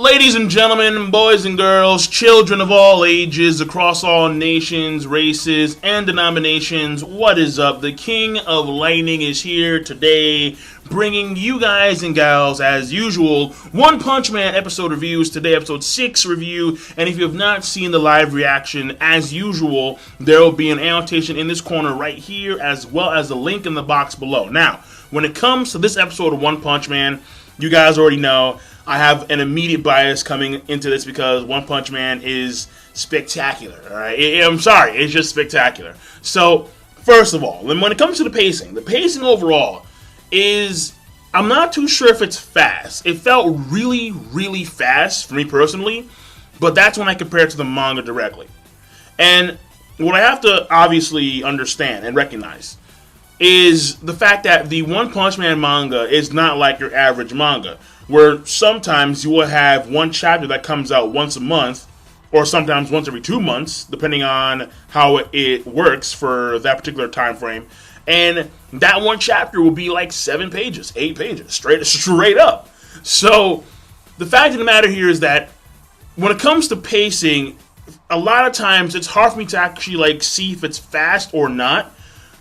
Ladies and gentlemen, boys and girls, children of all ages, across all nations, races, and denominations, what is up? The King of Lightning is here today, bringing you guys and gals, as usual, One Punch Man episode reviews. Today, episode 6 review, and if you have not seen the live reaction, as usual, there will be an annotation in this corner right here, as well as a link in the box below. Now, when it comes to this episode of One Punch Man, you guys already know, I have an immediate bias coming into this because One Punch Man is spectacular, alright? I'm sorry, it's just spectacular. So, first of all, when it comes to the pacing overall is, I'm not too sure if it's fast. It felt really, really fast for me personally, but that's when I compare it to the manga directly. And what I have to obviously understand and recognize is the fact that the One Punch Man manga is not like your average manga, where sometimes you will have one chapter that comes out once a month, or sometimes once every 2 months, depending on how it works for that particular time frame. And that one chapter will be like 7 pages, 8 pages, straight up. So the fact of the matter here is that when it comes to pacing, a lot of times it's hard for me to actually see if it's fast or not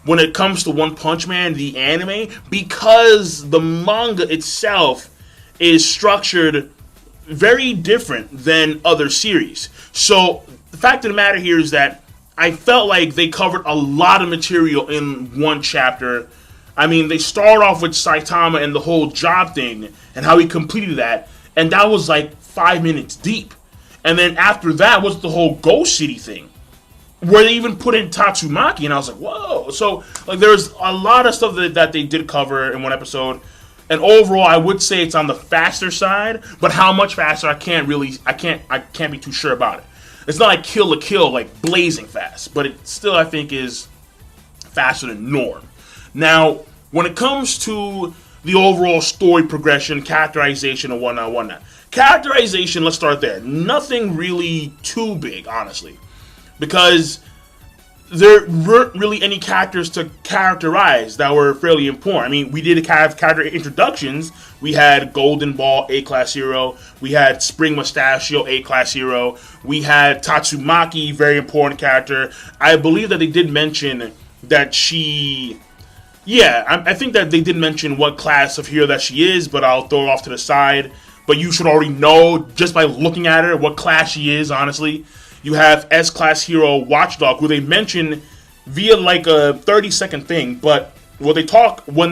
when it comes to One Punch Man, the anime, because the manga itself is structured very different than other series. So the fact of the matter here is that I felt like they covered a lot of material in one chapter. I mean, they start off with Saitama and the whole job thing and how he completed that, and that was like 5 minutes deep. And then after that was the whole Ghost City thing, where they even put in Tatsumaki, and I was like, whoa. So there's a lot of stuff that they did cover in one episode. And overall, I would say it's on the faster side, but how much faster, I can't be too sure about it. It's not like Kill la Kill, like blazing fast, but it still, I think, is faster than norm. Now, when it comes to the overall story progression, characterization, and whatnot. Characterization, let's start there. Nothing really too big, honestly, because there weren't really any characters to characterize that were fairly important. I mean, we did have character introductions. We had Golden Ball, A-class hero. We had Spring Mustachio, A-class hero. We had Tatsumaki, very important character. I believe that they did mention that she... Yeah, I think that they did mention what class of hero that she is, but I'll throw it off to the side. But you should already know, just by looking at her, what class she is, honestly. You have S-class hero Watchdog, who they mention via like a 30-second thing, but when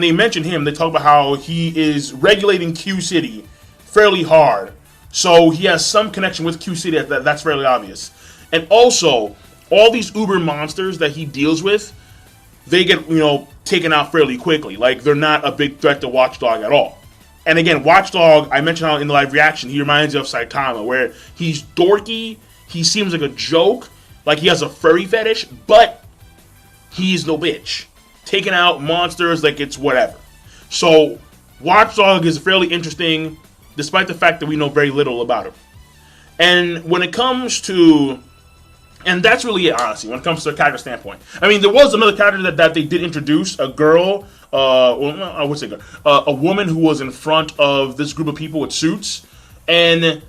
they mention him, they talk about how he is regulating Q City fairly hard. So he has some connection with Q City, that's fairly obvious. And also, all these uber monsters that he deals with, they get, taken out fairly quickly. Like, they're not a big threat to Watchdog at all. And again, Watchdog, I mentioned how in the live reaction, he reminds you of Saitama, where he's dorky. He seems like a joke, like he has a furry fetish, but he's no bitch. Taking out monsters like it's whatever. So, Watchdog is fairly interesting, despite the fact that we know very little about him. And when it comes to... And that's really it, honestly, when it comes to a character standpoint. I mean, there was another character that they did introduce, a girl, I would say girl, a woman who was in front of this group of people with suits. And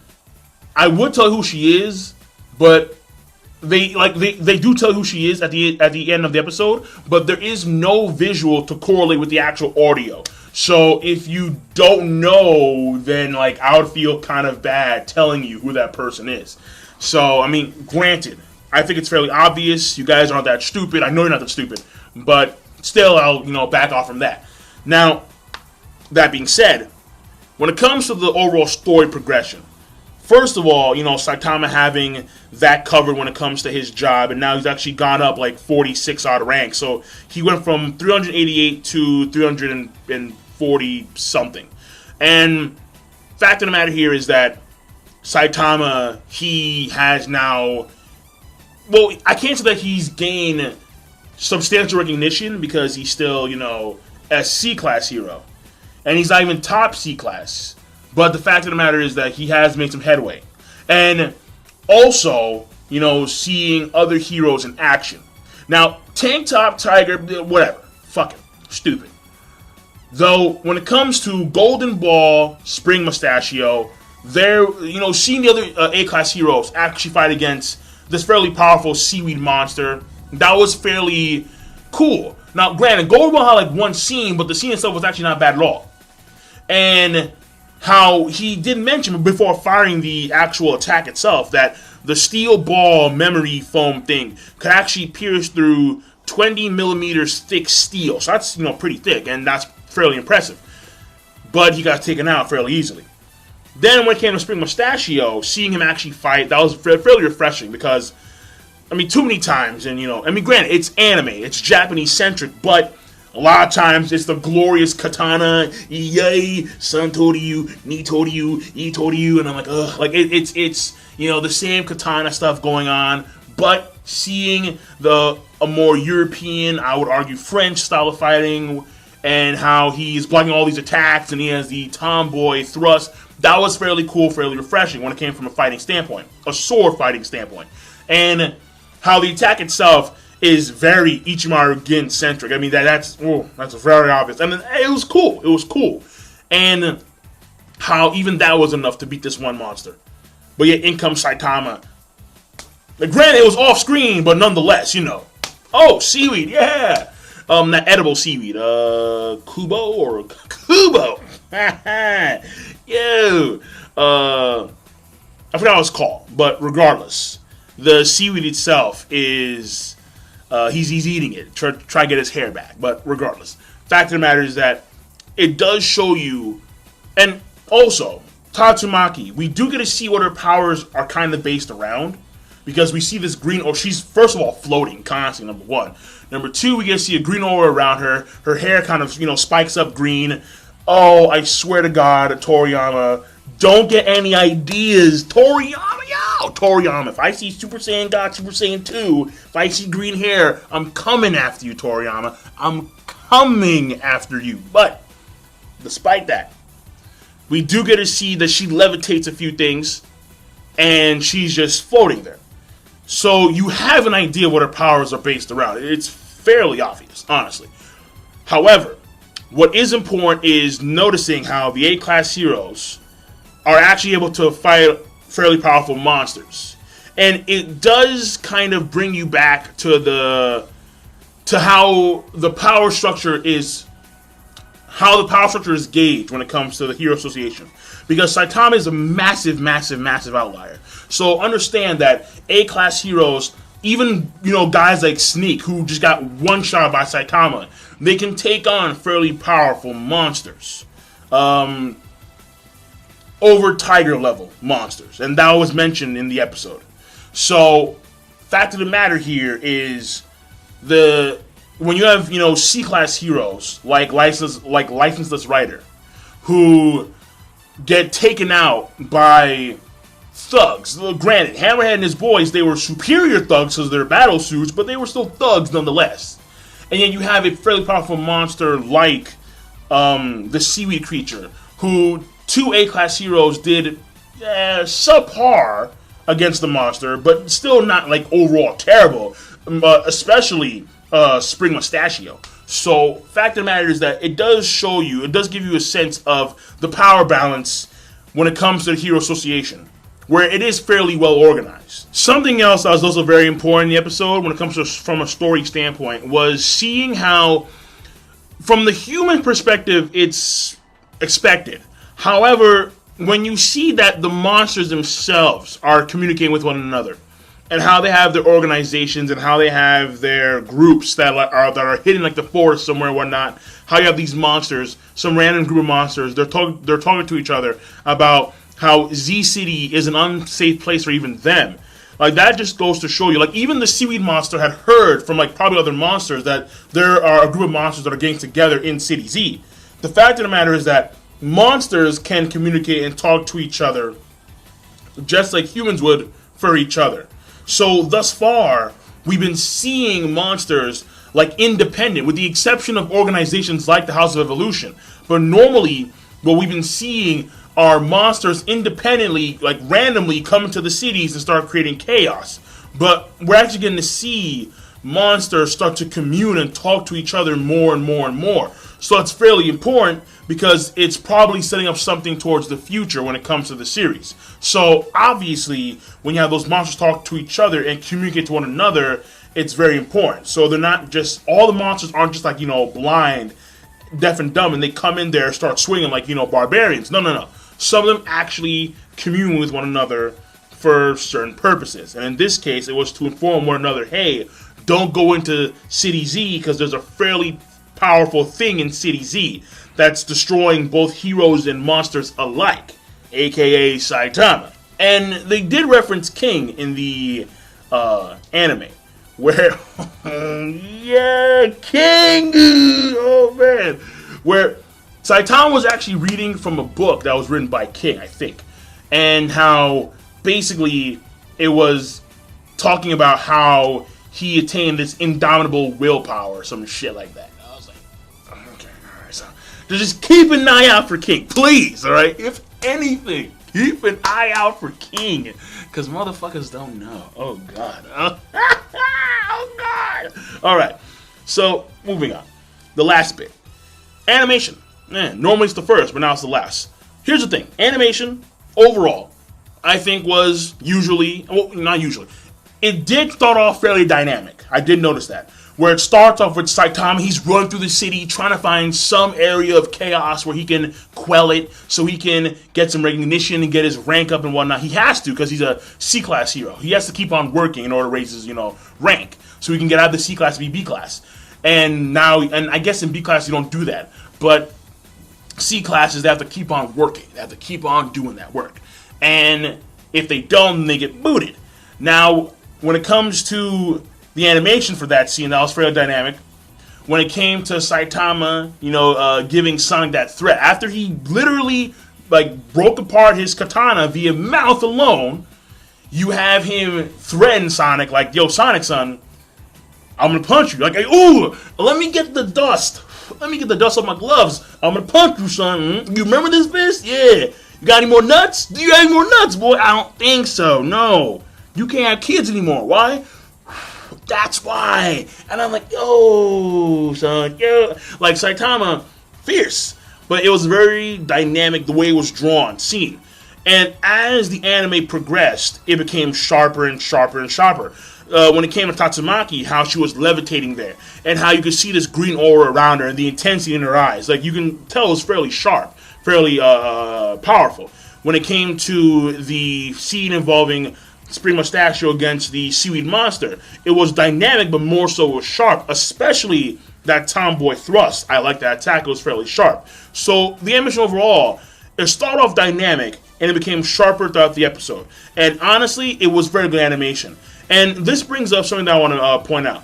I would tell who she is, but they do tell who she is at the end of the episode, but there is no visual to correlate with the actual audio. So if you don't know, then I would feel kind of bad telling you who that person is. So I mean, granted, I think it's fairly obvious. You guys aren't that stupid. I know you're not that stupid, but still, I'll back off from that. Now, that being said, when it comes to the overall story progression. First of all, Saitama having that covered when it comes to his job, and now he's actually gone up 46 odd ranks. So he went from 388 to 340 something. And fact of the matter here is that Saitama, he has now... Well, I can't say that he's gained substantial recognition because he's still, a C-class hero. And he's not even top C-class. But the fact of the matter is that he has made some headway. And also, seeing other heroes in action. Now, Tank Top, Tiger, whatever. Fuck it. Stupid. Though, when it comes to Golden Ball, Spring Mustachio, seeing the other A-class heroes actually fight against this fairly powerful seaweed monster, that was fairly cool. Now, granted, Goldwell had like one scene, but the scene itself was actually not bad at all. And how he did mention before firing the actual attack itself that the steel ball memory foam thing could actually pierce through 20 millimeters thick steel. So that's, pretty thick, and that's fairly impressive. But he got taken out fairly easily. Then when it came to Spring Mustachio, seeing him actually fight, that was fairly refreshing because, too many times, and granted, it's anime, it's Japanese-centric, but a lot of times it's the glorious katana, yay, son Toryu, ni Toryu, e Toryu, and I'm like, ugh, like it's the same katana stuff going on, but seeing a more European, I would argue French style of fighting, and how he's blocking all these attacks, and he has the tomboy thrust, that was fairly cool, fairly refreshing when it came from a fighting standpoint, a sword fighting standpoint, and how the attack itself is very Ichimaru Gin centric. That's very obvious. It was cool. It was cool. And how even that was enough to beat this one monster. But yet in comes Saitama. Granted, it was off screen, but nonetheless, Oh, seaweed, yeah. That edible seaweed. Kubo or Kubo. Yo. I forgot what it's called, but regardless, the seaweed itself is he's eating it. Try to get his hair back, but regardless, fact of the matter is that it does show you, and also Tatsumaki, we do get to see what her powers are kind of based around, because we see this green aura. She's first of all floating constantly. Number one. Number two, we get to see a green aura around her. Her hair kind of spikes up green. Oh, I swear to God, Toriyama, don't get any ideas. Toriyama, if I see Super Saiyan God, Super Saiyan 2, if I see green hair, I'm coming after you, Toriyama. I'm coming after you. But, despite that, we do get to see that she levitates a few things, and she's just floating there. So, you have an idea what her powers are based around. It's fairly obvious, honestly. However, what is important is noticing how the A-class heroes are actually able to fight fairly powerful monsters. And it does kind of bring you back to how the power structure is gauged when it comes to the Hero Association. Because Saitama is a massive, massive, massive outlier. So understand that A-class heroes, even guys like Sneak, who just got one shot by Saitama, they can take on fairly powerful monsters. Over Tiger level monsters, and that was mentioned in the episode. So, fact of the matter here is when you have C-class heroes like Licenseless Rider, who get taken out by thugs. Granted, Hammerhead and his boys, they were superior thugs because of their battle suits, but they were still thugs nonetheless. And yet you have a fairly powerful monster like the seaweed creature, who two A-class heroes did subpar against the monster, but still not like overall terrible, especially Spring Mustachio. So, fact of the matter is that it does give you a sense of the power balance when it comes to the Hero Association, where it is fairly well organized. Something else that was also very important in the episode when it comes to from a story standpoint was seeing how, from the human perspective, it's expected. However, when you see that the monsters themselves are communicating with one another, and how they have their organizations and how they have their groups that are hidden like the forest somewhere and whatnot, how you have these monsters, some random group of monsters, they're talking to each other about how Z City is an unsafe place for even them. Like, that just goes to show you, like, even the seaweed monster had heard from, like, probably other monsters that there are a group of monsters that are getting together in City Z. The fact of the matter is that monsters can communicate and talk to each other just like humans would for each other. So, thus far, we've been seeing monsters, like, independent, with the exception of organizations like the House of Evolution. But normally, what we've been seeing are monsters independently, like, randomly come into the cities and start creating chaos. But we're actually going to see monsters start to commune and talk to each other more and more and more. So it's fairly important because it's probably setting up something towards the future when it comes to the series. So obviously, when you have those monsters talk to each other and communicate to one another, it's very important. So they're not just, all the monsters aren't just like, blind, deaf and dumb, and they come in there and start swinging like, barbarians. No. Some of them actually commune with one another for certain purposes. And in this case, it was to inform one another, hey, don't go into City Z because there's a fairly powerful thing in City Z that's destroying both heroes and monsters alike, aka Saitama. And they did reference King in the anime, where yeah, King, oh man, where Saitama was actually reading from a book that was written by King, I think, and how basically it was talking about how he attained this indomitable willpower or some shit like that. I was like, okay, alright, so just keep an eye out for King, please, alright? If anything, keep an eye out for King, because motherfuckers don't know. Oh, God. Oh, God. Alright, so moving on. The last bit. Animation. Normally it's the first, but now it's the last. Here's the thing. Animation, overall, I think was usually, well, not usually, it did start off fairly dynamic. I did notice that. Where it starts off with Saitama, he's running through the city trying to find some area of chaos where he can quell it so he can get some recognition and get his rank up and whatnot. He has to because he's a C-class hero. He has to keep on working in order to raise his, rank so he can get out of the C-class to be B-class. And I guess in B-class you don't do that. But C-classes, they have to keep on working. They have to keep on doing that work. And if they don't, then they get booted. Now, when it comes to the animation for that scene, that was fairly dynamic. When it came to Saitama, giving Sonic that threat, after he literally broke apart his katana via mouth alone, you have him threaten Sonic like, "Yo, Sonic son, I'm gonna punch you." Like, "Ooh, let me get the dust. Let me get the dust off my gloves. I'm gonna punch you, son. You remember this fist? Yeah. You got any more nuts? Do you got any more nuts, boy?" "I don't think so. No. You can't have kids anymore." "Why?" "That's why." And I'm like, yo, son, yo. Like, Saitama, fierce. But it was very dynamic, the way it was drawn, seen. And as the anime progressed, it became sharper and sharper and sharper. When it came to Tatsumaki, how she was levitating there, and how you could see this green aura around her and the intensity in her eyes. Like, you can tell it was fairly sharp, fairly powerful. When it came to the scene involving Spring Mustachio against the Seaweed Monster, it was dynamic, but more so it was sharp, especially that tomboy thrust. I like that attack, it was fairly sharp. So the animation overall, it started off dynamic, and it became sharper throughout the episode. And honestly, it was very good animation. And this brings up something that I want to point out,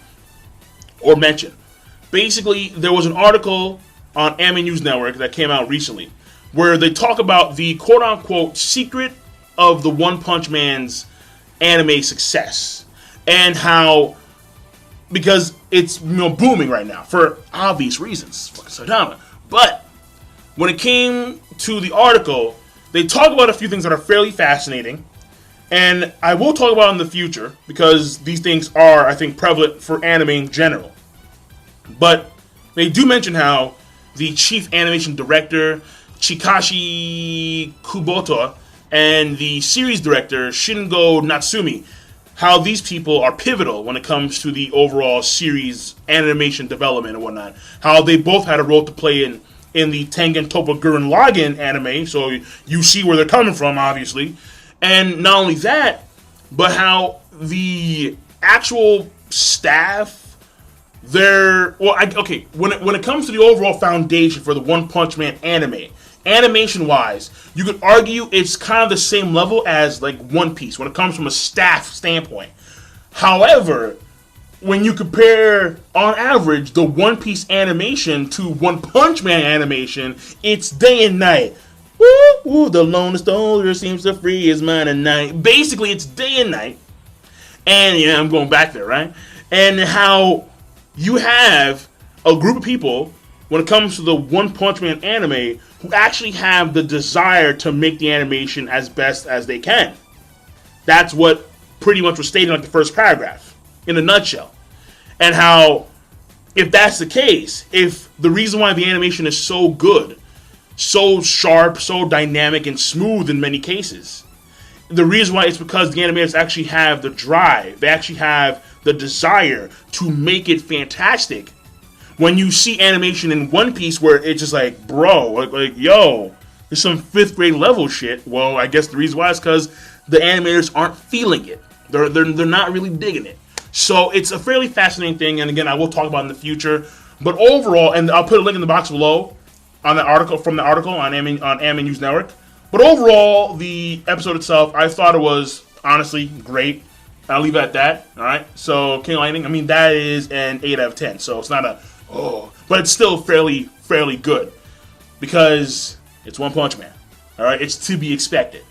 or mention. Basically, there was an article on Anime News Network that came out recently, where they talk about the quote-unquote secret of the One Punch Man's anime success, and how, because it's booming right now for obvious reasons, fucking Saitama. But when it came to the article, they talk about a few things that are fairly fascinating, and I will talk about in the future because these things are, I think, prevalent for anime in general. But they do mention how the chief animation director, Chikashi Kubota, and the series director, Shingo Natsumi, how these people are pivotal when it comes to the overall series animation development and whatnot. How they both had a role to play in the Tengen Toppa Gurren Lagann anime, so you see where they're coming from, obviously. And not only that, but how the actual staff, when it comes to the overall foundation for the One Punch Man anime, animation-wise, you could argue it's kind of the same level as like One Piece when it comes from a staff standpoint. However, when you compare, on average, the One Piece animation to One Punch Man animation, it's day and night. Woo, woo, the lonely soldier seems to free his mind at night. Basically, it's day and night. And, I'm going back there, right? And how you have a group of people, when it comes to the One Punch Man anime, who actually have the desire to make the animation as best as they can. That's what pretty much was stated in like the first paragraph, in a nutshell. And how if that's the case, if the reason why the animation is so good, so sharp, so dynamic, and smooth in many cases, the reason why it's because the animators actually have the drive, they actually have the desire to make it fantastic. When you see animation in One Piece where it's just like, bro, like yo, there's some 5th grade level shit. Well, I guess the reason why is because the animators aren't feeling it. They're not really digging it. So it's a fairly fascinating thing, and again, I will talk about it in the future. But overall, and I'll put a link in the box below on the article on Anime News Network. But overall, the episode itself, I thought it was honestly great. I'll leave it at that. All right. So King of Lightning, I mean, that is an 8 out of 10. So it's not a but it's still fairly good because it's One Punch Man. All right, it's to be expected.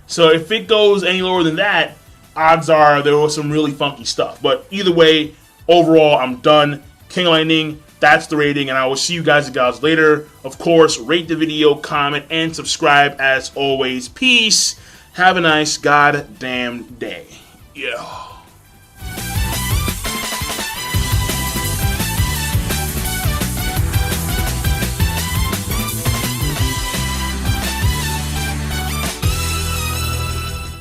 So if it goes any lower than that, odds are there was some really funky stuff. But either way, overall, I'm done. King of Lightning, that's the rating, and I will see you guys and gals later. Of course, rate the video, comment, and subscribe as always. Peace. Have a nice goddamn day. Yeah.